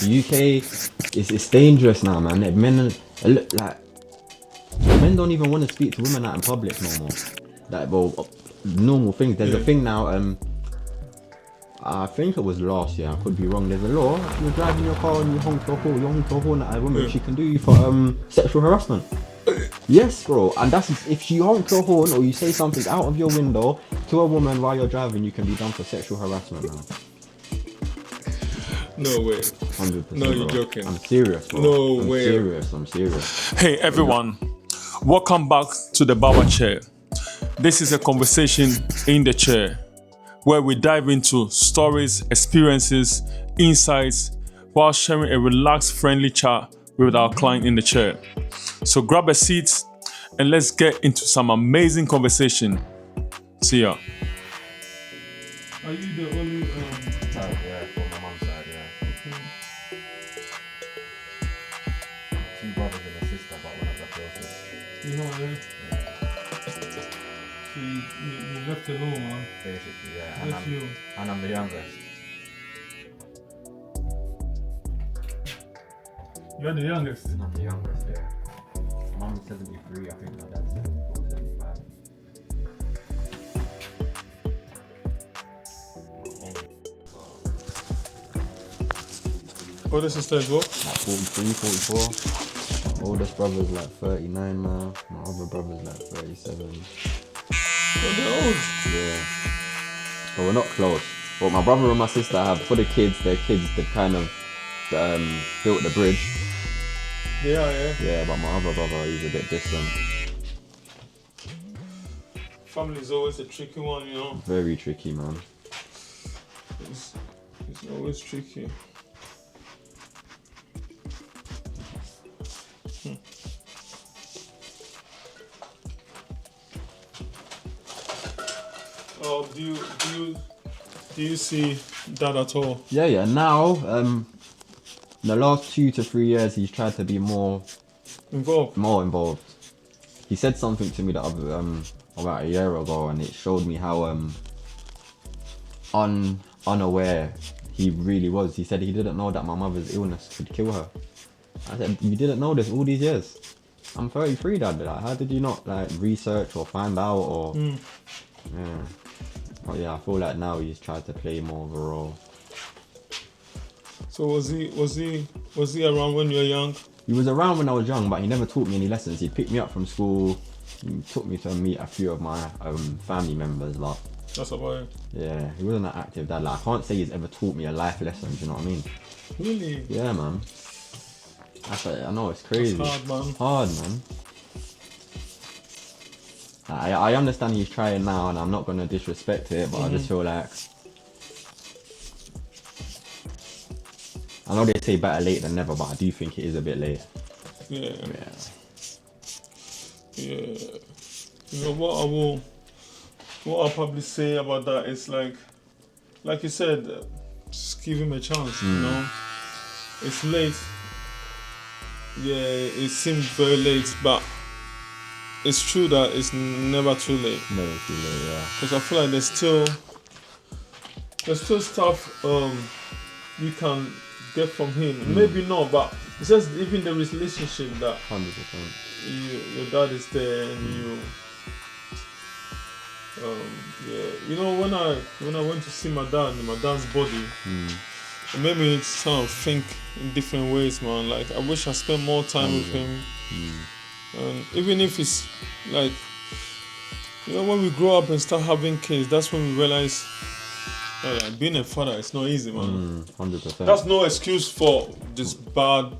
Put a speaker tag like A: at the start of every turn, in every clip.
A: The UK, it's dangerous now, man. Men don't even want to speak to women out in public no more. Like, well, normal things. There's a thing now. I think it was last year. I could be wrong. There's a law. If you're driving your car and you honk your horn at a woman, she can do you for sexual harassment. Yes, bro. And that's if she honks your horn or you say something out of your window to a woman while you're driving, you can be done for sexual harassment now.
B: No way.
A: 100%.
B: No, you're
A: bro.
B: joking.
A: I'm serious, bro.
B: No
A: I'm
B: way.
A: I'm serious.
B: Hey everyone, welcome back to the Barber Chair. This is a conversation in the chair where we dive into stories, experiences, insights while sharing a relaxed, friendly chat with our client in the chair. So grab a seat and let's get into some amazing conversation. See ya. Are you the only
A: Yeah, from my mum's side, yeah. Two brothers and a sister, but one of the closest.
B: You know, so you left alone, man.
A: Basically, yeah.
B: That's you.
A: And I'm the youngest.
B: You're the youngest.
A: I'm the youngest, yeah. Mum's 73, I think my dad's 74, 75.
B: Older sister as well?
A: Like 43, 44. My oldest brother's like 39 now. My other brother's like 37.
B: Oh, they're old.
A: Yeah. But we're not close. But my brother and my sister have, for the kids, they've kind of built the bridge.
B: Yeah.
A: Yeah, but my other brother, he's a bit distant.
B: Family is always a tricky one, you know.
A: Very tricky, man.
B: It's always tricky. Oh, do you see that at all?
A: Yeah. Now, in the last 2 to 3 years, he's tried to be more involved. He said something to me the other about a year ago, and it showed me how unaware he really was. He said he didn't know that my mother's illness could kill her. I said, you didn't know this all these years? I'm 33, Dad. Like, how did you not research or find out or? Yeah. But yeah, I feel like now he's tried to play more of a role.
B: So was he around when you were young?
A: He was around when I was young, but he never taught me any lessons. He'd pick me up from school. He took me to meet a few of my family members, but
B: That's about it.
A: yeah, he wasn't an active dad. Like, I can't say he's ever taught me a life lesson. Do you know what I mean?
B: Really?
A: Yeah, man. I know it's crazy.
B: It's hard, man.
A: Hard, man. I understand he's trying now, and I'm not gonna disrespect it, but I just feel like I know they say better late than never, but I do think it is a bit late.
B: Yeah.
A: Yeah.
B: You know what I'll probably say about that is like you said, just give him a chance. You know, it's late. Yeah, it seems very late, but it's true that it's never too late.
A: Never too late, yeah.
B: Because I feel like there's still stuff you can get from him. Maybe not, but it's just even the relationship that
A: 100%.
B: your dad is there and you. You know, when I went to see my dad's body, it made me kind of think in different ways, man. Like, I wish I spent more time with him. And even if it's like, you know, when we grow up and start having kids, that's when we realize that being a father is not easy, man.
A: 100%.
B: That's no excuse for just bad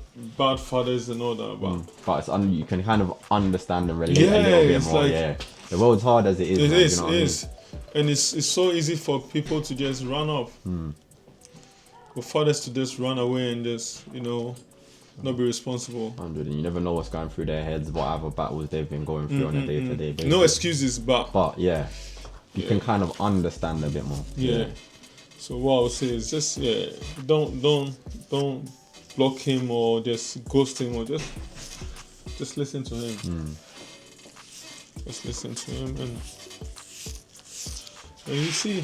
B: fathers and all that,
A: but it's you can kind of understand and relate a little bit more.
B: Like,
A: yeah, the world's hard as it is.
B: It
A: man,
B: is,
A: you know what
B: it
A: I mean?
B: is, and it's so easy for people to just run off. For fathers to just run away and just, you know, not be responsible.
A: 100, and you never know what's going through their heads, what other battles they've been going through on a day-to-day basis.
B: No excuses, but
A: yeah, you can kind of understand a bit more.
B: Yeah. So what I would say is just don't block him or just ghost him or just listen to him. Just listen to him and you see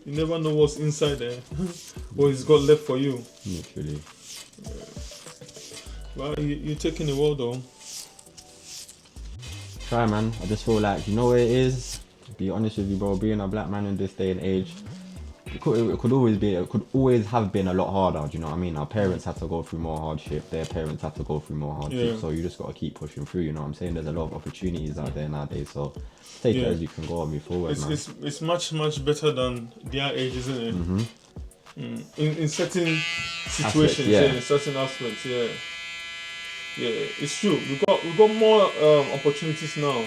B: You never know what's inside there, what he's got left for you.
A: Literally.
B: Well, you're taking the world though.
A: Try, man. I just feel like, you know what it is? Be honest with you, bro. Being a black man in this day and age, it could always have been a lot harder. Do you know what I mean? Our parents had to go through more hardship. Their parents had to go through more hardship.
B: Yeah.
A: So you just got to keep pushing through. You know what I'm saying? There's a lot of opportunities out there nowadays. So take it as you can go and move forward, man.
B: It's much better than their age, isn't it?
A: Mm-hmm.
B: In certain situations,
A: yeah.
B: in certain aspects, yeah. It's true. We got more opportunities now.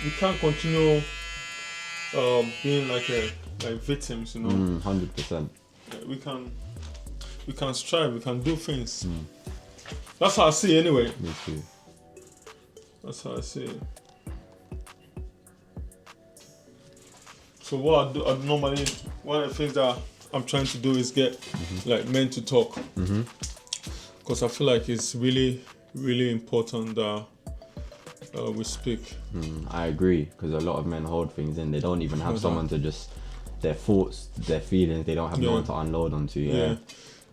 B: We can't continue being like victims, you know.
A: 100%.
B: We can strive. We can do things. That's how I see it, anyway.
A: Me too.
B: That's how I see it. So what I do normally, one of the things that I'm trying to do is get like men to talk, because I feel like it's really, really important that we speak.
A: I agree, because a lot of men hold things in. They don't even have someone to just, their thoughts, their feelings, they don't have no one to unload onto.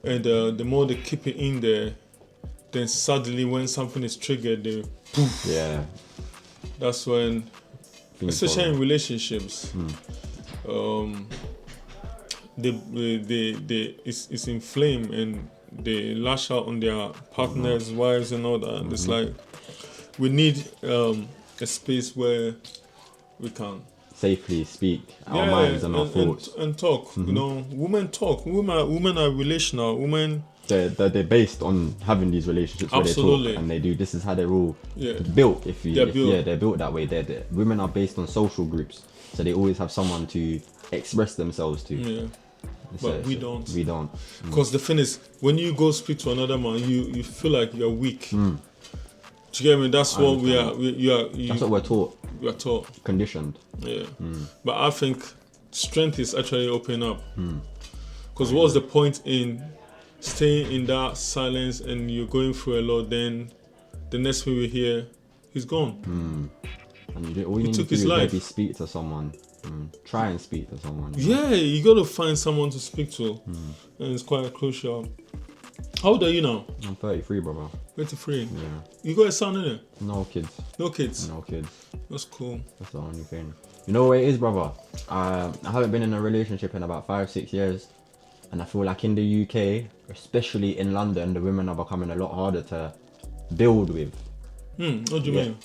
B: And the more they keep it in there, then suddenly when something is triggered, they poof. That's when, especially in relationships, it's inflamed and they lash out on their partners, wives, and all that. And it's like, we need a space where we can
A: safely speak our minds and our thoughts
B: and talk. You know, women talk. Women are relational. Women.
A: They're based on having these relationships where they talk and they do. This is how they're all built. They're built that way. Women are based on social groups, so they always have someone to express themselves to.
B: Yeah. But we don't.
A: We don't.
B: Because the thing is, when you go speak to another man, you feel like you're weak. Do you get me? That's what we are. That's
A: what we're taught.
B: We are taught.
A: Conditioned.
B: Yeah. But I think strength is actually opening up. Because what's the point in staying in that silence and you're going through a lot, then the next thing we hear, he's gone.
A: And all you need to do is maybe speak to someone. Try and speak to someone.
B: Yeah, you got to find someone to speak to. And it's quite crucial. How old are you now?
A: I'm 33, brother.
B: 33?
A: Yeah.
B: You got a son, innit?
A: No kids.
B: No kids?
A: No kids.
B: That's cool.
A: That's the only thing. You know what it is, brother? I haven't been in a relationship in about 5-6 years. And I feel like in the UK, especially in London, the women are becoming a lot harder to build with.
B: What do you mean?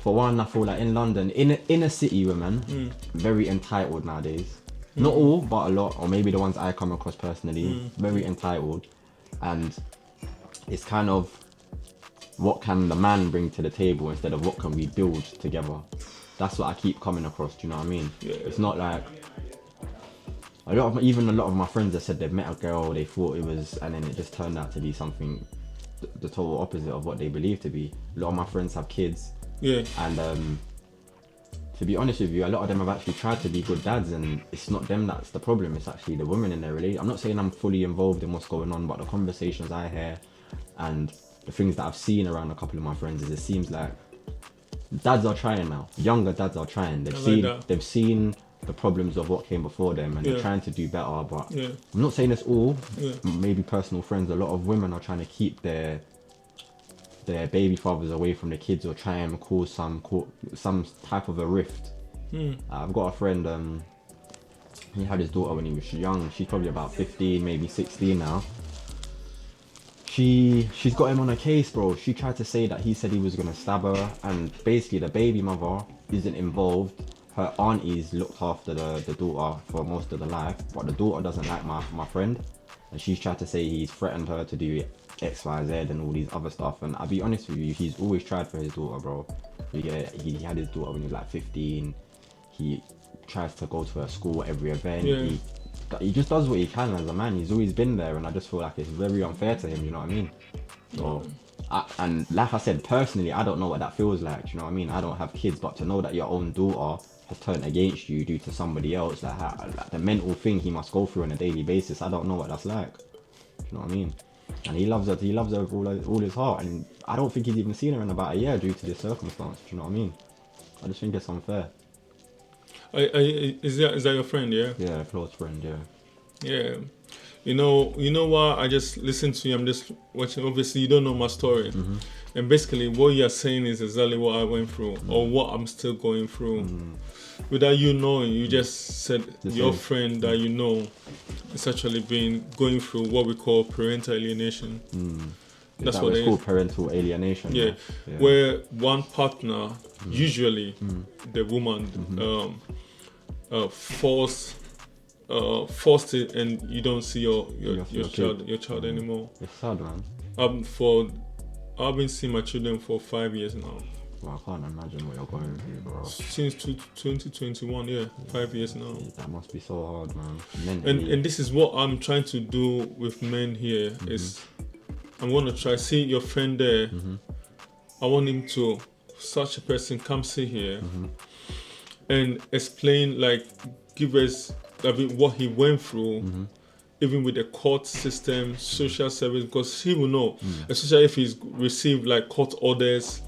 A: For one, I feel like in London, in a city, women, very entitled nowadays. Not all, but a lot, or maybe the ones I come across personally, very entitled. And it's kind of, what can the man bring to the table instead of what can we build together? That's what I keep coming across, do you know what I mean?
B: Yeah.
A: It's not like, a lot of my friends that said they've met a girl, they thought it was, and then it just turned out to be something, the total opposite of what they believe to be. A lot of my friends have kids.
B: Yeah.
A: And to be honest with you, a lot of them have actually tried to be good dads, and it's not them that's the problem, it's actually the women in their relationship. I'm not saying I'm fully involved in what's going on, but the conversations I hear and the things that I've seen around a couple of my friends is it seems like dads are trying now. Younger dads are trying. They've seen the problems of what came before them, and they're trying to do better. But I'm not saying it's all. Maybe personal friends. A lot of women are trying to keep their baby fathers away from the kids, or try and cause some type of a rift. I've got a friend. He had his daughter when he was young. She's probably about 15, maybe 16 now. She's got him on a case, bro. She tried to say that he said he was gonna stab her, and basically the baby mother isn't involved. Her aunties looked after the daughter for most of the life, but the daughter doesn't like my friend, and she's tried to say he's threatened her to do X, Y, Z and all these other stuff. And I'll be honest with you, he's always tried for his daughter, bro. He had his daughter when he was like 15. He tries to go to her school every event. He just does what he can as a man. He's always been there, and I just feel like it's very unfair to him, you know what I mean? So, and like I said, personally, I don't know what that feels like, you know what I mean? I don't have kids, but to know that your own daughter has turned against you due to somebody else, like the mental thing he must go through on a daily basis, I don't know what that's like, you know what I mean? And he loves her with all his heart, and I don't think he's even seen her in about a year due to this circumstance, do you know what I mean? I just think it's unfair.
B: Is that your friend? Yeah.
A: Yeah, a close friend. Yeah.
B: Yeah. You know why I just listen to you. I'm just watching. Obviously, you don't know my story, and basically, what you're saying is exactly what I went through, or what I'm still going through. Without you knowing, you just said your friend that you know is actually been going through what we call parental alienation.
A: That's what it's called, parental alienation.
B: Yeah, where one partner, usually the woman, forced it, and you don't see your child anymore.
A: It's sad, man.
B: I've been seeing my children for 5 years now.
A: Well, I can't imagine what you're going through, bro.
B: Since 2021, yeah, 5 years now.
A: That must be so hard, man. Mentally.
B: And this is what I'm trying to do with men here. Is I'm gonna try see your friend there. I want him to, such a person, come sit here and explain, like, give us what he went through, even with the court system, social service, because he will know, especially if he's received like court orders,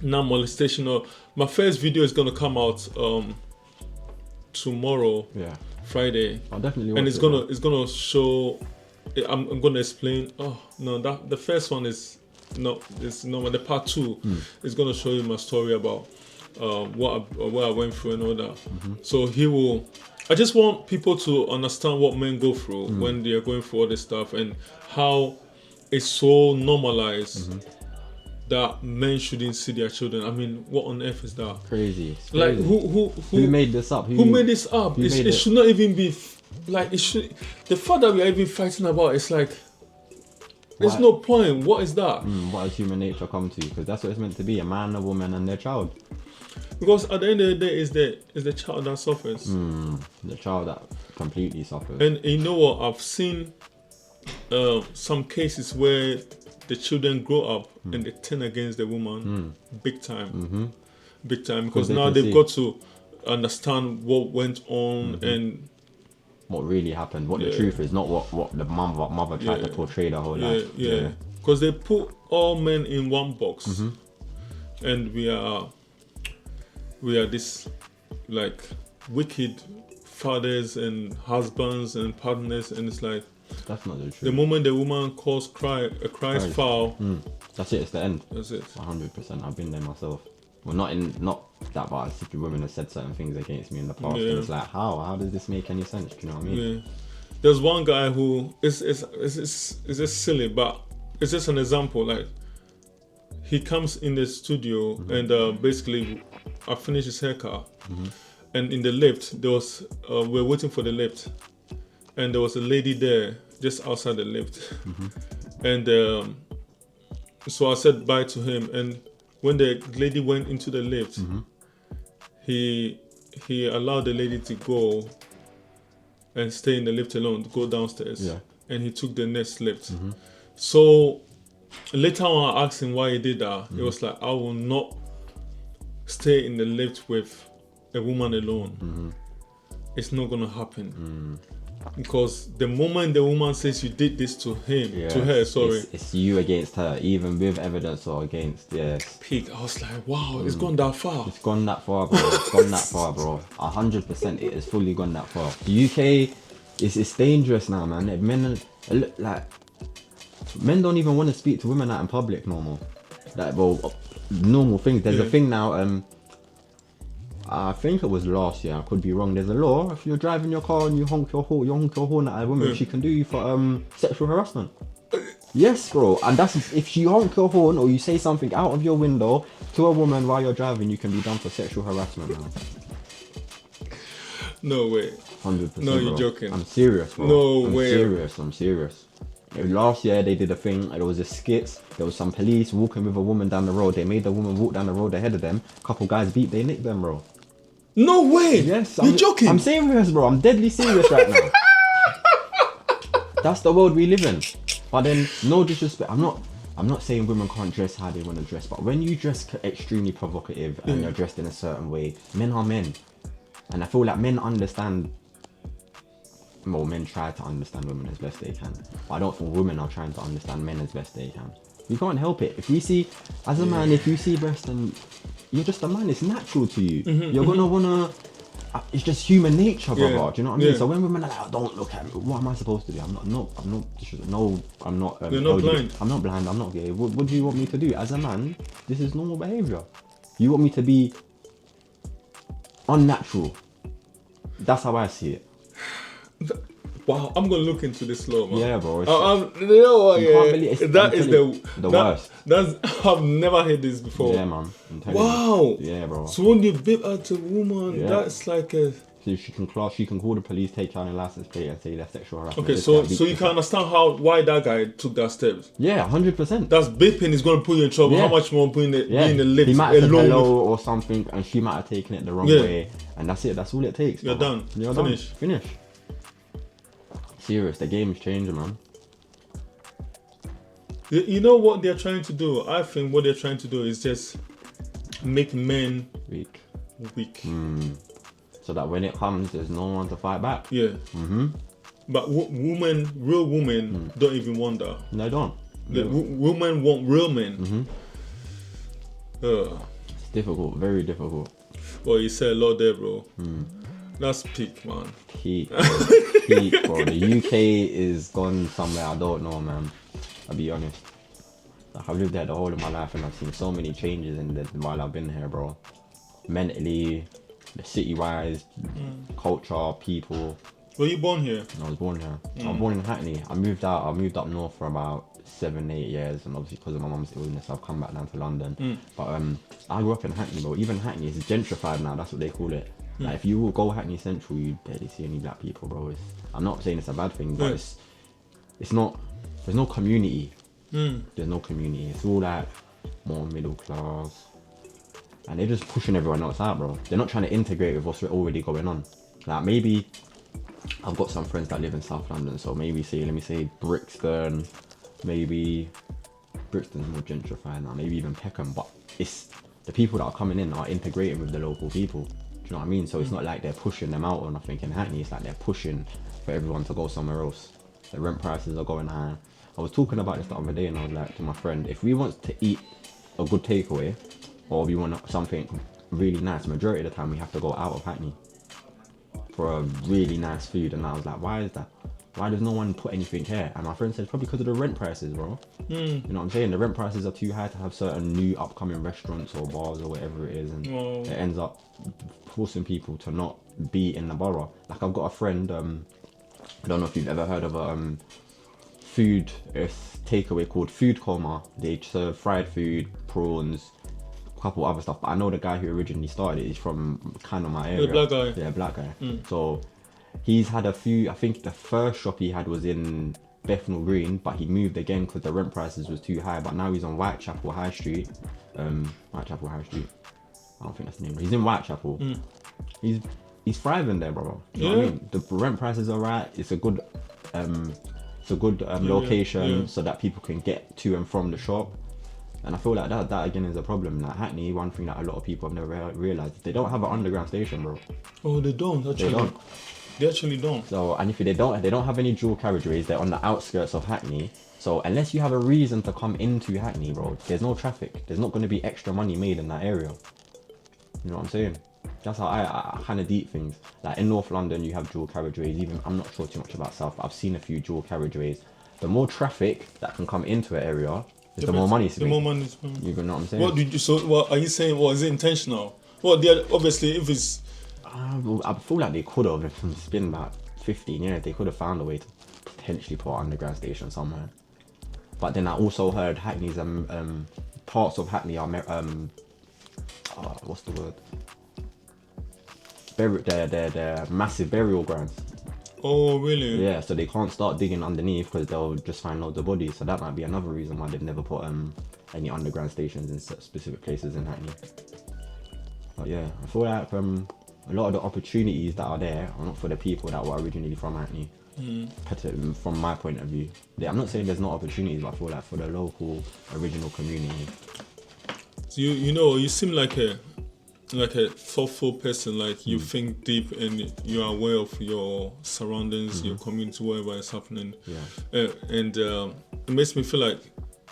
B: non-molestation. Or my first video is gonna come out tomorrow, Friday.
A: I'll definitely
B: and it's gonna show. I'm gonna explain. Oh no, that the first one is no, it's normal. The part 2 is gonna show you my story about what I went through and all that. So he will. I just want people to understand what men go through when they are going through all this stuff, and how it's so normalized that men shouldn't see their children. I mean, what on earth is that?
A: Crazy.
B: Like who
A: made this up?
B: Who made this up? It should not even be like it should. The fact that we are even fighting about it's like there's no point. What is that?
A: What has human nature come to? Because that's what it's meant to be: a man, a woman, and their child.
B: Because at the end of the day, it's the child that suffers.
A: The child that completely suffers.
B: And you know what? I've seen some cases where the children grow up and they turn against the woman big time. Big time. Because now they've got to understand what went on and
A: what really happened, what the truth is, not what the mother tried to portray the whole life.
B: Because they put all men in one box, and we are this like wicked fathers and husbands and partners, and it's like
A: that's not the truth.
B: The moment the woman cries foul,
A: that's it. It's the end.
B: That's it.
A: 100%. I've been there myself. Well, not that, but women have said certain things against me in the past, and it's like, how does this make any sense? Do you know what I mean?
B: Yeah. There's one guy who it's just silly, but it's just an example. Like, he comes in the studio and basically I finished his haircut, and in the lift there was we're waiting for the lift, and there was a lady there just outside the lift, and so I said bye to him, and when the lady went into the lift, he allowed the lady to go and stay in the lift alone, to go downstairs, and he took the next lift. So later on I asked him why he did that. He was like, I will not stay in the lift with a woman alone. It's not gonna happen. Because the moment the woman says you did this to her,
A: it's you against her, even with evidence or against.
B: Peak. I was like, wow, it's gone that far.
A: It's gone that far, bro. It's gone that far, bro. 100%. It has fully gone that far. The UK it's dangerous now, man. Men don't even want to speak to women out in public no more. Like, well, normal things. There's a thing now. I think it was last year. I could be wrong. There's a law. If you're driving your car and you honk your horn at a woman, she can do you for sexual harassment. Yes, bro. And that's if you honk your horn or you say something out of your window to a woman while you're driving, you can be done for sexual harassment now.
B: No way.
A: 100%.
B: No, you're joking.
A: I'm serious, bro.
B: No way.
A: I'm serious. Last year they did a thing. There was a skits. There was some police walking with a woman down the road. They made the woman walk down the road ahead of them. A couple guys beat. They nicked them, bro.
B: No way.
A: Yes,
B: you're joking.
A: I'm serious, bro. I'm deadly serious right now. That's the world we live in. But then, no disrespect. I'm not saying women can't dress how they want to dress. But when you dress extremely provocative and you're dressed in a certain way, men are men, and I feel like men understand. Well, men try to understand women as best they can. But I don't think women are trying to understand men as best they can. We can't help it. If we see, as a man, if you see breast and you're just a man, it's natural to you. You're gonna wanna, it's just human nature, brother.
B: Yeah.
A: Do you know what I mean?
B: Yeah.
A: So when women are like, oh, don't look at me, what am I supposed to do? I'm not.
B: You're not
A: LGBT.
B: blind.
A: I'm not blind. I'm not gay. What do you want me to do? As a man, this is normal behavior. You want me to be unnatural? That's how I see it.
B: Wow, I'm gonna look into this law, man.
A: Yeah, bro.
B: You know what?
A: You can't believe it's,
B: That is
A: the worst.
B: I've never heard this before.
A: Yeah, man. I'm telling
B: Wow.
A: you. Yeah, bro.
B: So when you bip at a woman,
A: Yeah.
B: that's like a.
A: So she can call the police, take down your license plate, and say that's sexual harassment.
B: Okay, so you can understand why that guy took that steps.
A: Yeah, 100%.
B: That's bipping is gonna put you in trouble.
A: Yeah.
B: How much more being the lips
A: He might have said
B: alone?
A: hello or something, and she might have taken it the wrong way, and that's it. That's all it takes.
B: You're
A: brother.
B: done.
A: You're
B: Finish.
A: done. Finish. Serious. The game is changing, man.
B: You know what they're trying to do? I think what they're trying to do is just make men
A: Weak. So that when it comes, there's no one to fight back.
B: Yeah. But real women don't even want that.
A: No, don't.
B: Women want real men.
A: It's difficult. Very difficult.
B: Well, you said a lot there, bro. That's peak, man.
A: Peak, bro. Peak, bro. The UK is gone somewhere I don't know, man. I'll be honest. Like, I've lived there the whole of my life, and I've seen so many changes while I've been here, bro. Mentally, the city-wise, culture, people.
B: Were you born here?
A: I was born here. I was born in Hackney. I moved up north for about 7-8 years, and obviously because of my mum's illness, I've come back down to London. But I grew up in Hackney, bro. Even Hackney is gentrified now. That's what they call it. Like, if you will go Hackney Central, you barely see any black people, bro. I'm not saying it's a bad thing, but it's not. There's no community. There's no community. It's all like more middle class, and they're just pushing everyone else out, bro. They're not trying to integrate with what's already going on. Like, maybe I've got some friends that live in South London, so maybe let me say Brixton, maybe Brixton's more gentrified now, maybe even Peckham, but it's the people that are coming in are integrating with the local people. Do you know what I mean? So it's not like they're pushing them out or nothing in Hackney. It's like they're pushing for everyone to go somewhere else. The rent prices are going high. I was talking about this the other day, and I was like to my friend, if we want to eat a good takeaway, or we want something really nice, majority of the time we have to go out of Hackney for a really nice food. And I was like, why is that? Why does no one put anything here? And my friend said, probably because of the rent prices, bro. You know what I'm saying? The rent prices are too high to have certain new upcoming restaurants or bars or whatever it is, and it ends up forcing people to not be in the borough. Like, I've got a friend, I don't know if you've ever heard of a food takeaway called Food Coma. They serve fried food, prawns, a couple other stuff, but I know the guy who originally started it is from kind of my area.
B: The black guy.
A: Yeah, black guy. So he's had a few. I think the first shop he had was in Bethnal Green, but he moved again because the rent prices was too high. But now he's on Whitechapel High Street. Whitechapel High Street. I don't think that's the name. He's in Whitechapel. He's thriving there, brother. You know what I mean? The rent prices are right. It's a good location so that people can get to and from the shop. And I feel like that again is a problem. Like Hackney, one thing that a lot of people have never realised, they don't have an underground station, bro.
B: Oh, they don't actually. They actually don't.
A: So, and if they don't have any dual carriageways, they're on the outskirts of Hackney. So unless you have a reason to come into Hackney, bro, there's no traffic. There's not going to be extra money made in that area. You know what I'm saying? That's how I kind of deep things. Like in North London, you have dual carriageways. Even I'm not sure too much about South, but I've seen a few dual carriageways. The more traffic that can come into an area, the more money to make.
B: The more money.
A: You know what I'm saying?
B: What are you saying? What is it intentional? Well, obviously, if it's.
A: I feel like they could have. It's been about 15 years. They could have found a way to potentially put an underground station somewhere. But then I also heard Hackney's parts of Hackney are what's the word? They're massive burial grounds.
B: Oh, really?
A: Yeah, so they can't start digging underneath because they'll just find loads of bodies. So that might be another reason why they've never put any underground stations in specific places in Hackney. But yeah, I feel like a lot of the opportunities that are there are not for the people that were originally from Hackney. From my point of view, I'm not saying there's no opportunities, but I feel like for the local original community.
B: So you seem like a thoughtful person. Like you think deep and you are aware of your surroundings, your community, wherever it's happening.
A: Yeah.
B: And it makes me feel like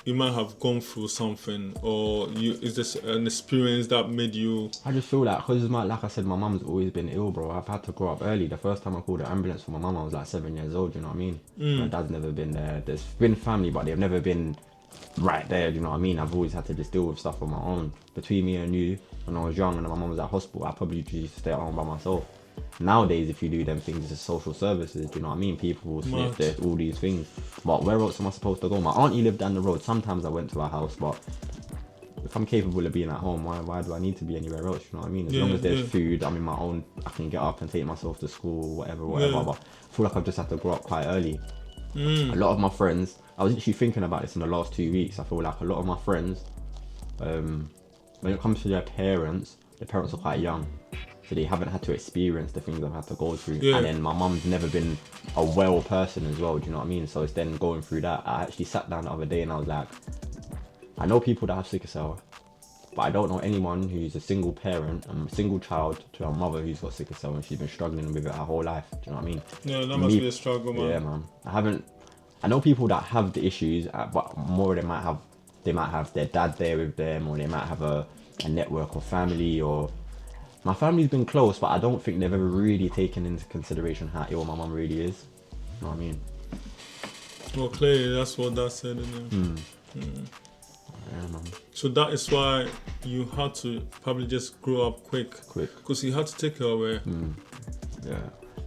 B: you might have gone through something, or is this an experience that made you?
A: I just feel like, because like I said, my mum's always been ill, bro. I've had to grow up early. The first time I called an ambulance for my mum, I was like 7 years old, you know what I mean? My dad's never been there. There's been family, but they've never been right there, you know what I mean? I've always had to just deal with stuff on my own. Between me and you, when I was young and my mum was at hospital, I probably used to stay at home by myself. Nowadays, if you do them things, it's social services, do you know what I mean? People will sniff, there's all these things. But where else am I supposed to go? My auntie lived down the road. Sometimes I went to her house, but if I'm capable of being at home, why do I need to be anywhere else? You know what I mean? As long as there's food, I'm in my own, I can get up and take myself to school, whatever. But I feel like I've just had to grow up quite early. A lot of my friends, I was actually thinking about this in the last 2 weeks. I feel like a lot of my friends, when it comes to their parents are quite young. So they haven't had to experience the things I've had to go through. And then my mum's never been a well person as well, do you know what I mean? So it's then going through that. I actually sat down the other day and I was like, I know people that have sickle cell, but I don't know anyone who's a single parent and a single child to a mother who's got sickle cell and she's been struggling with it her whole life, do you know what I mean?
B: Yeah, that must be a struggle, man.
A: Yeah, man. I know people that have the issues, but more they might have their dad there with them, or they might have a network of family, or my family's been close, but I don't think they've ever really taken into consideration how ill my mum really is. You know what I mean?
B: Well, clearly that's what that said, isn't it?
A: Yeah, man.
B: So that is why you had to probably just grow up quick. Because you had to take her away.
A: Yeah.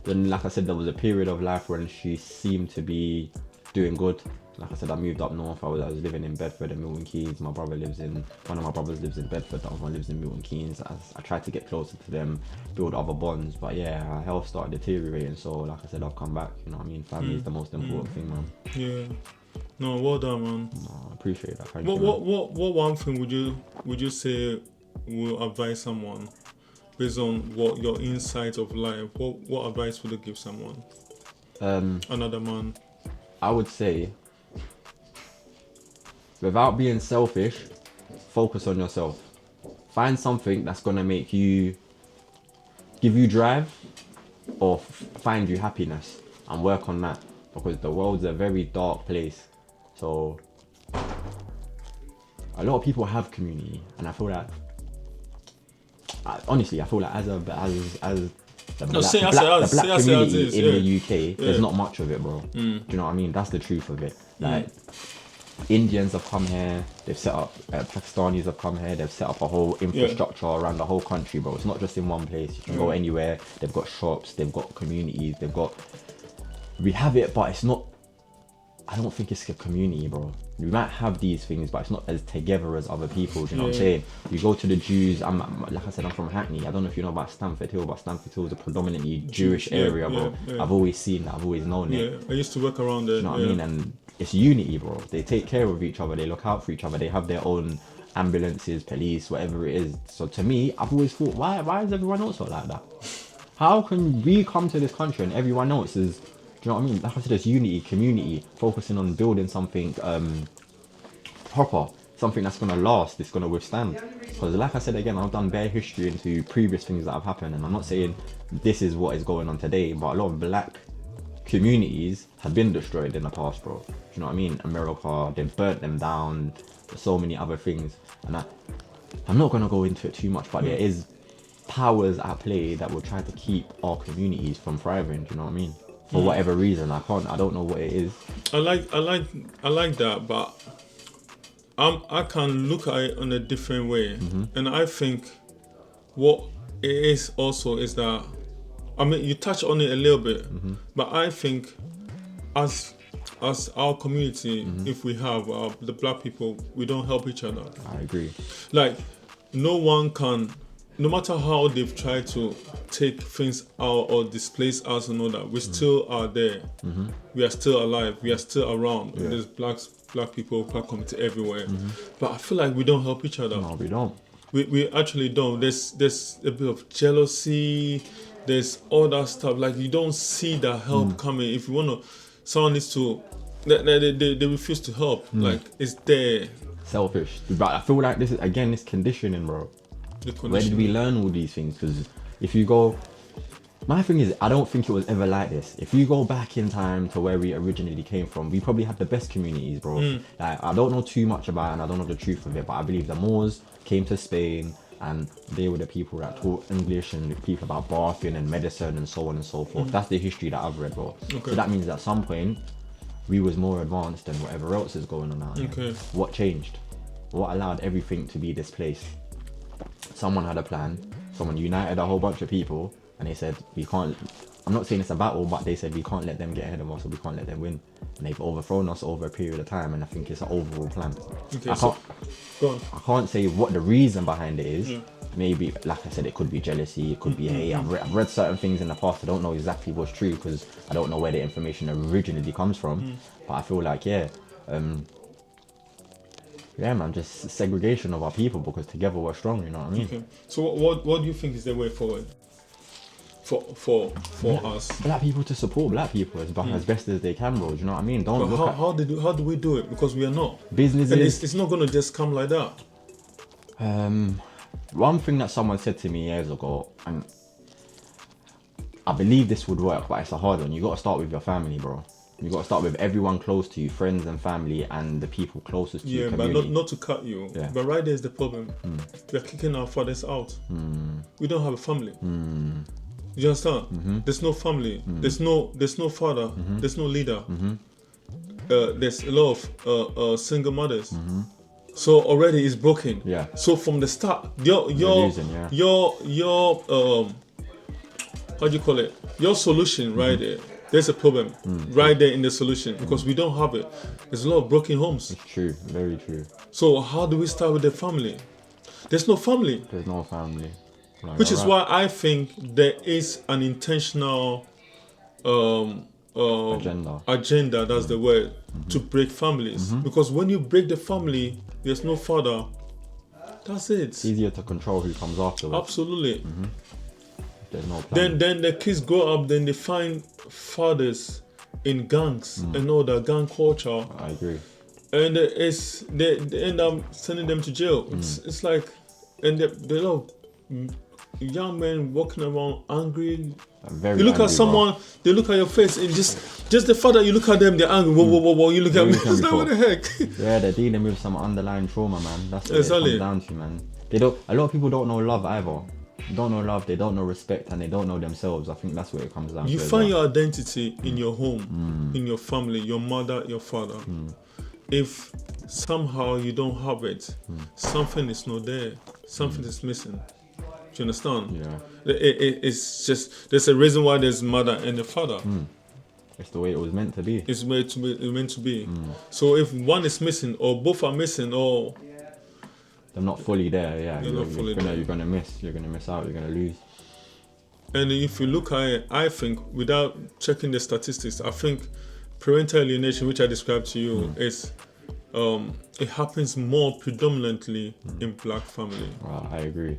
A: Then, like I said, there was a period of life when she seemed to be doing good. Like I said, I moved up north. I was living in Bedford and Milton Keynes. One of my brothers lives in Bedford, the other one lives in Milton Keynes. I tried to get closer to them, build other bonds, but yeah, our health started deteriorating. So like I said, I've come back, you know what I mean? Family is the most important thing, man.
B: Yeah. No, well done, man.
A: No, I appreciate that. Thank
B: What
A: you, man.
B: what one thing would you say will advise someone based on what your insight of life? What advice would you give someone? Another man.
A: I would say, without being selfish, focus on yourself. Find something that's gonna make you, give you drive, or find you happiness, and work on that. Because the world's a very dark place. So a lot of people have community, and I feel like, honestly, I feel like as the black community in the UK, there's not much of it, bro. Do you know what I mean? That's the truth of it. Like, Indians have come here, they've set up, Pakistanis have come here, they've set up a whole infrastructure around the whole country, bro. It's not just in one place. You can go anywhere. They've got shops, they've got communities, we have it, but it's not, I don't think it's a community, bro. We might have these things, but it's not as together as other people, do you know what I'm saying? You go to the Jews, like I said, I'm from Hackney. I don't know if you know about Stamford Hill, but Stamford Hill is a predominantly Jewish area, bro. I've always seen that, I've always known it.
B: Yeah, I used to work around there.
A: Do you know what I mean? And it's unity, bro. They take care of each other, they look out for each other, they have their own ambulances, police, whatever it is. So to me, I've always thought, why is everyone else not like that? How can we come to this country and everyone else is, do you know what I mean? Like I said, there's unity, community, focusing on building something proper, something that's going to last, it's going to withstand. Because like I said again, I've done bare history into previous things that have happened, and I'm not saying this is what is going on today, but a lot of black communities have been destroyed in the past, bro. Do you know what I mean? America, they've burnt them down, there's so many other things. And I'm not going to go into it too much, but there is powers at play that will try to keep our communities from thriving, do you know what I mean? For whatever reason, I don't know what it is.
B: I like that, but I can look at it in a different way, and I think what it is also is that, I mean, you touch on it a little bit, but I think as our community, if we have the black people, we don't help each other.
A: I agree.
B: Like, no one can. No matter how they've tried to take things out or displace us and all that, we still are there. We are still alive. We are still around.
A: Yeah.
B: There's black people, black community everywhere. But I feel like we don't help each other.
A: No, we don't.
B: We actually don't. There's a bit of jealousy. There's all that stuff. Like, you don't see that help coming. If you want to, someone needs to. They refuse to help. Like, it's there.
A: Selfish. But I feel like this is, again, this conditioning, bro. Where did we learn all these things? Because if you go, My thing is, I don't think it was ever like this. If you go back in time to where we originally came from, we probably had the best communities, bro. Like, I don't know too much about it and I don't know the truth of it, but I believe the Moors came to Spain and they were the people that taught English and the people about bathing and medicine and so on and so forth. That's the history that I've read, bro.
B: Okay.
A: So that means at some point, we was more advanced than whatever else is going on out there.
B: Okay.
A: What changed? What allowed everything to be displaced? Someone had a plan. Someone united a whole bunch of people, and they said, we can't. I'm not saying it's a battle, but they said we can't let them get ahead of us, or we can't let them win. And they've overthrown us over a period of time, and I think it's an overall plan.
B: Okay, so go on.
A: I can't say what the reason behind it is. Maybe, like I said, it could be jealousy, it could be hate. I've read certain things in the past. I don't know exactly what's true because I don't know where the information originally comes from. But I feel like, yeah, man, just segregation of our people because together we're strong. You know what I mean?
B: Okay. So what do you think is the way forward for us?
A: Black people to support black people as best as they can, bro. Do you know what I mean? Don't
B: But
A: look
B: how do we do it? Because we are not.
A: businesses.
B: And it's not gonna just come like that.
A: One thing that someone said to me years ago, and I believe this would work, but it's a hard one. You got to start with your family, bro. You got to start with everyone close to you, friends and family, and the people closest to your community.
B: But not to cut you.
A: Yeah.
B: But right there is the problem. We are kicking our fathers out. We don't have a family. You understand? There's no family. There's no father. There's no leader. There's a lot of single mothers. So already it's broken.
A: Yeah.
B: So from the start, your how do you call it? Your solution right there. There's a problem right there in the solution because we don't have it. There's a lot of broken homes.
A: It's true, very true.
B: So how do we start with the family? There's no family.
A: There's no family. Like,
B: Which is why I think there is an intentional agenda, that's the word, to break families. Because when you break the family, there's no father. That's it.
A: It's easier to control who comes afterwards.
B: Absolutely.
A: There's no plan.
B: Then the kids grow up, then they find fathers in gangs and all that gang culture.
A: I agree.
B: And they end up sending them to jail. It's like, and they love young men walking around angry.
A: Very
B: you look
A: angry,
B: at someone, they look at your face, and just the fact that you look at them, they're angry. Whoa, you look at me. It's like, what the heck?
A: Yeah, they're dealing with some underlying trauma, man. That's what
B: Exactly.
A: it comes down to, man. A lot of people don't know love either. They don't know love, they don't know respect, and they don't know themselves. I think that's what it comes down to.
B: You find your identity in your home, in your family, your mother, your father. If somehow you don't have it, something is not there. Something is missing. Do you understand?
A: Yeah.
B: It's just, there's a reason why there's mother and a father.
A: It's the way it was meant to be.
B: It's meant to be. So if one is missing or both are missing or
A: They're not fully there, yeah.
B: They're not fully there.
A: You're gonna miss out, you're gonna lose.
B: And if you look at it, I think, without checking the statistics, I think parental alienation, which I described to you, is it happens more predominantly in black family.
A: Well, I agree.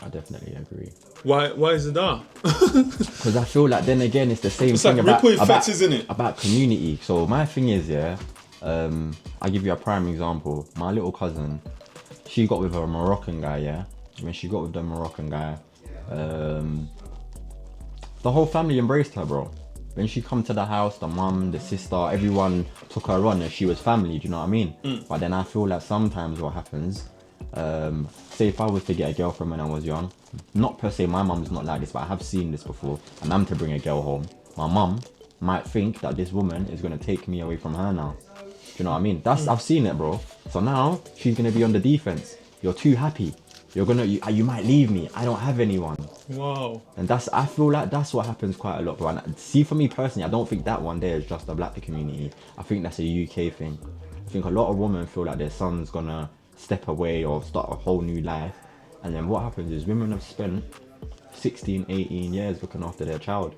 A: I definitely agree.
B: Why is it that?
A: Because I feel like then again it's the same
B: It's
A: thing
B: like ripple effects, isn't it?
A: about community. So my thing is, yeah, I'll give you a prime example. My little cousin, she got with a Moroccan guy, yeah. When she got with the Moroccan guy, the whole family embraced her, bro. When she come to the house, the mum, the sister, everyone took her on and she was family, do you know what I mean? But then I feel like sometimes what happens, say if I was to get a girlfriend when I was young, not per se, my mum's not like this, but I have seen this before, and I'm to bring a girl home, my mum might think that this woman is going to take me away from her now. Do you know what I mean? I've seen it, bro. So now she's going to be on the defense. You're too happy. You might leave me. I don't have anyone.
B: Wow.
A: And I feel like that's what happens quite a lot, bro. And see, for me personally, I don't think that one there is just a black community. I think that's a UK thing. I think a lot of women feel like their son's gonna step away or start a whole new life. And then what happens is women have spent 16, 18 years looking after their child.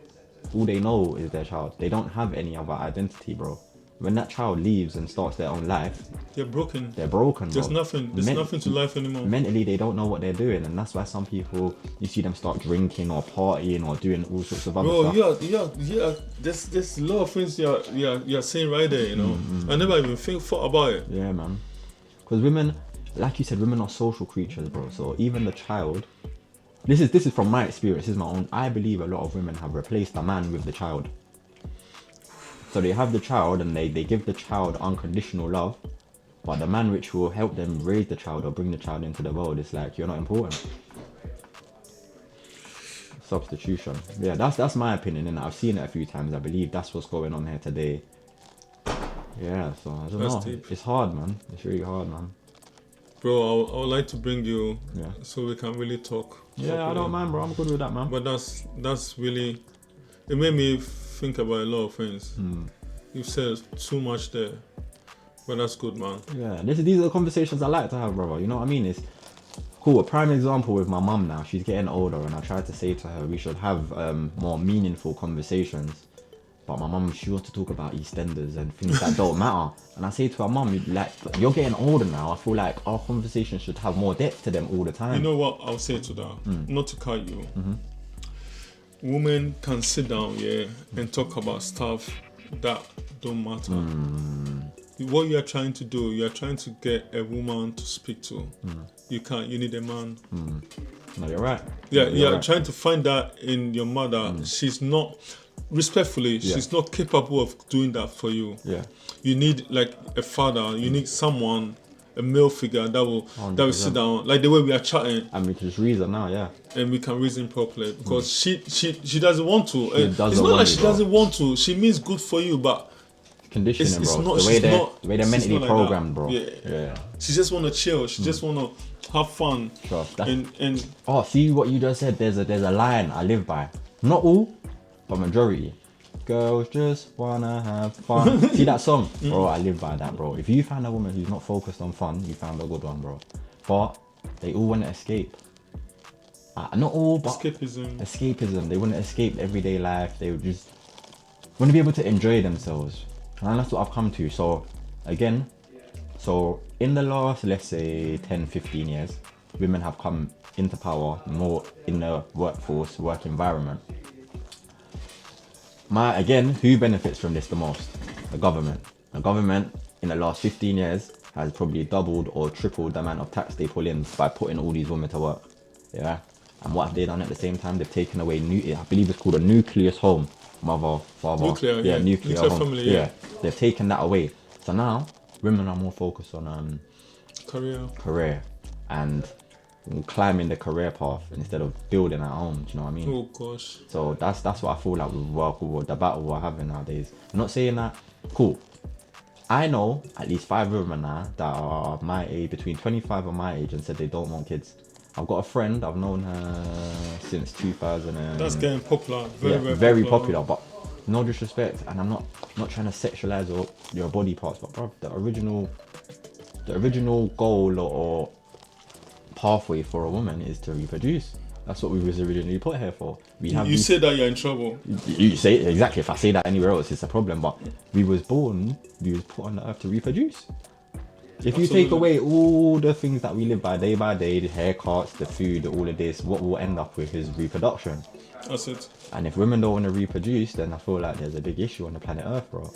A: All they know is their child. They don't have any other identity, bro. When that child leaves and starts their own life,
B: they're broken.
A: They're broken,
B: There's
A: bro.
B: nothing to life anymore.
A: Mentally, they don't know what they're doing, and that's why some people, you see them start drinking or partying or doing all sorts of other stuff.
B: Yeah. There's a lot of things you're saying right there, you know. I never even thought about it.
A: Yeah, man. Because women, like you said, women are social creatures, bro. So even the child, this is from my experience. This is my own. I believe a lot of women have replaced the man with the child. So they have the child and they give the child unconditional love, but the man which will help them raise the child or bring the child into the world is like, you're not important. Substitution. Yeah, that's my opinion, and I've seen it a few times. I believe that's what's going on here today. Yeah, so I don't know.
B: Deep.
A: It's hard, man. It's really hard, man.
B: Bro, I would like to bring you
A: Yeah.
B: so we can really talk.
A: Yeah,
B: properly.
A: I don't mind, bro. I'm good with that, man.
B: But that's really, it made me think about a lot of things. You've said too much there, but that's good, man.
A: Yeah, these are the conversations I like to have, brother. You know what I mean? It's cool. A prime example with my mum now. She's getting older, and I tried to say to her we should have more meaningful conversations. But my mum, she wants to talk about EastEnders and things that don't matter. And I say to her, mum, like, you're getting older now. I feel like our conversation should have more depth to them all the time.
B: You know what I'll say to that? Not to cut you. Women can sit down, and talk about stuff that don't matter. What you are trying to do, you are trying to get a woman to speak to. You can't. You need a man.
A: No, you're right.
B: Yeah,
A: you're
B: you're
A: right.
B: trying to find that in your mother. She's not. Respectfully, she's not capable of doing that for you.
A: Yeah.
B: You need like a father. You need someone, a male figure that will sit down, like the way we are chatting,
A: And we can just reason now, yeah.
B: and we can reason properly. Because she doesn't want to. It's not
A: want
B: like
A: it,
B: she
A: bro.
B: doesn't want to. She means good for you, but
A: Conditioning,
B: it's
A: bro.
B: not-
A: the way
B: she's
A: they're
B: not-
A: the way they're
B: she's
A: mentally
B: not like
A: programmed,
B: that.
A: bro.
B: Yeah. She just want to chill. She just want to have fun.
A: Sure, that's-
B: And
A: Oh, see what you just said. There's a line I live by. Not all, but majority. Girls just wanna have fun. See that song, bro? I live by that, bro. If you find a woman who's not focused on fun, you found a good one, bro. But they all want to escape. Not all, but escapism. They want to escape everyday life. They would just want to be able to enjoy themselves, and that's what I've come to. So again, in the last, let's say 10, 15 years, women have come into power more in the workforce, work environment. Who benefits from this the most? The government. The government in the last 15 years has probably doubled or tripled the amount of tax they pull in by putting all these women to work. Yeah. And what have they done at the same time? They've taken away I believe it's called a nucleus home. Mother, father.
B: Nuclear
A: home.
B: family, yeah.
A: They've taken that away. So now women are more focused on career and climbing the career path instead of building at home. Do you know what I mean?
B: Oh gosh.
A: So that's what I feel like with the battle we're having nowadays. I'm not saying that. Cool. I know at least 5 women now that are my age, between 25 and my age, and said they don't want kids. I've got a friend. I've known her since 2000.
B: That's getting popular.
A: Very popular. But no disrespect, and I'm not trying to sexualize your body parts, but bro, the original goal or pathway for a woman is to reproduce. That's what we was originally put here for.
B: You say that you're in trouble.
A: You say it, exactly. If I say that anywhere else, it's a problem. But we was put on the earth to reproduce. If you take away all the things that we live by day, the haircuts, the food, all of this, what we'll end up with is reproduction.
B: That's it.
A: And if women don't want to reproduce, then I feel like there's a big issue on the planet Earth, bro.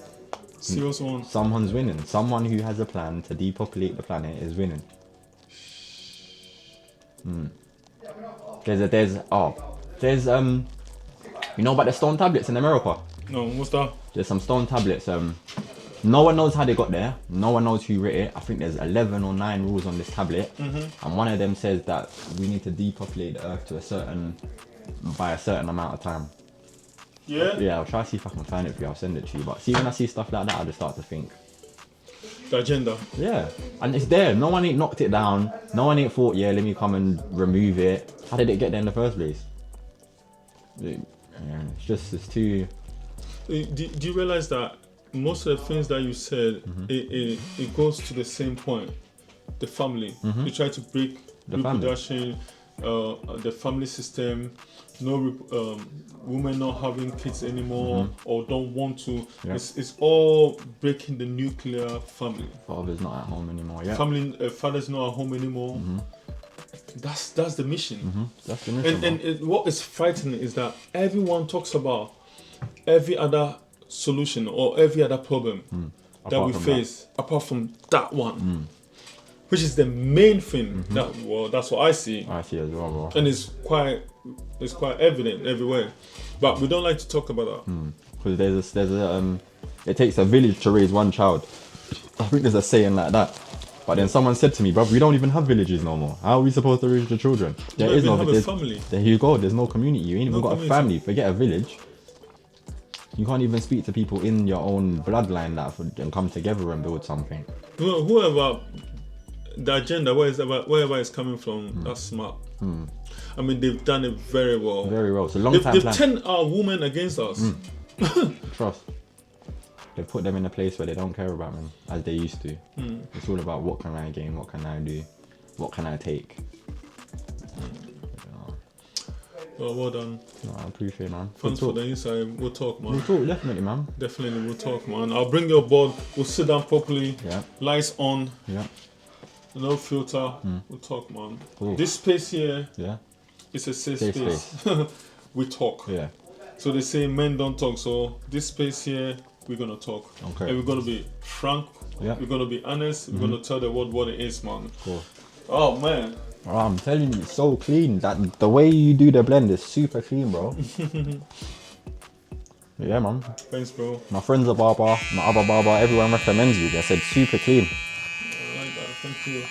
B: Serious one.
A: Someone's winning. Someone who has a plan to depopulate the planet is winning. There's you know about the stone tablets in America?
B: No, what's that?
A: There's some stone tablets. No one knows how they got there. No one knows who wrote it. I think there's 11 or 9 rules on this tablet, and one of them says that we need to depopulate the Earth by a certain amount of time. Yeah, I'll try to see if I can find it for you. I'll send it to you. But see, when I see stuff like that, I just start to think.
B: The agenda.
A: Yeah, and it's there. No one ain't knocked it down. No one ain't thought, yeah, let me come and remove it. How did it get there in the first place? Yeah, it's too.
B: Do you realize that most of the things that you said, it goes to the same point. The family. You try to break
A: The
B: reproduction, the family system. No women not having kids anymore or don't want to.
A: Yeah.
B: It's all breaking the nuclear family.
A: Father's not at home anymore. Yeah.
B: Father's not at home anymore. That's the mission.
A: That's the mission.
B: And what is frightening is that everyone talks about every other solution or every other problem that we face apart from that one. which is the main thing. That's what I see.
A: I see as well, bro.
B: And it's quite evident everywhere. But we don't like to talk about that.
A: Because it takes a village to raise one child. I think there's a saying like that. But then someone said to me, bro, we don't even have villages no more. How are we supposed to raise the children?
B: You don't even have a family.
A: There you go. There's no community. You ain't even got
B: community.
A: a family. Forget a village. You can't even speak to people in your own bloodline and come together and build something.
B: Whoever the agenda, wherever it's coming from, that's smart. I mean, they've done it very well.
A: Very well. It's a long time plan.
B: They've turned our women against us.
A: Trust. They put them in a place where they don't care about them as they used to. It's all about what can I gain, what can I do, what can I take.
B: Well done.
A: No, I appreciate it, man.
B: Thanks for the insight. We'll talk, man.
A: We'll talk, definitely, man.
B: Definitely, we'll talk, man. I'll bring you aboard. We'll sit down properly.
A: Yeah.
B: Lights on.
A: Yeah.
B: No filter. We'll talk, man.
A: Cool.
B: This space here,
A: Yeah.
B: it's a safe
A: Safe
B: space. We talk.
A: Yeah.
B: So they say men don't talk. So this space here, we're gonna talk.
A: Okay.
B: And we're gonna be frank.
A: Yeah.
B: We're gonna be honest. We're gonna tell the world what it is, man.
A: Cool.
B: Oh man.
A: Oh, I'm telling you, it's so clean. That the way you do the blend is super clean, bro. Yeah, man.
B: Thanks, bro.
A: My friend's a barber, my other barber, everyone recommends you. They said super clean.
B: I like that. Thank you.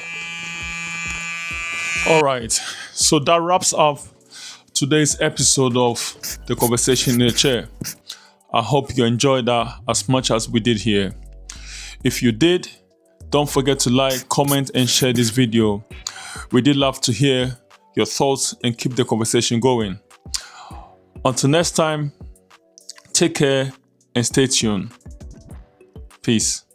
B: All right. So that wraps up today's episode of The Conversation in the Chair. I hope you enjoyed that as much as we did here. If you did, don't forget to like, comment, and share this video. We did love to hear your thoughts and keep the conversation going. Until next time, take care and stay tuned. Peace.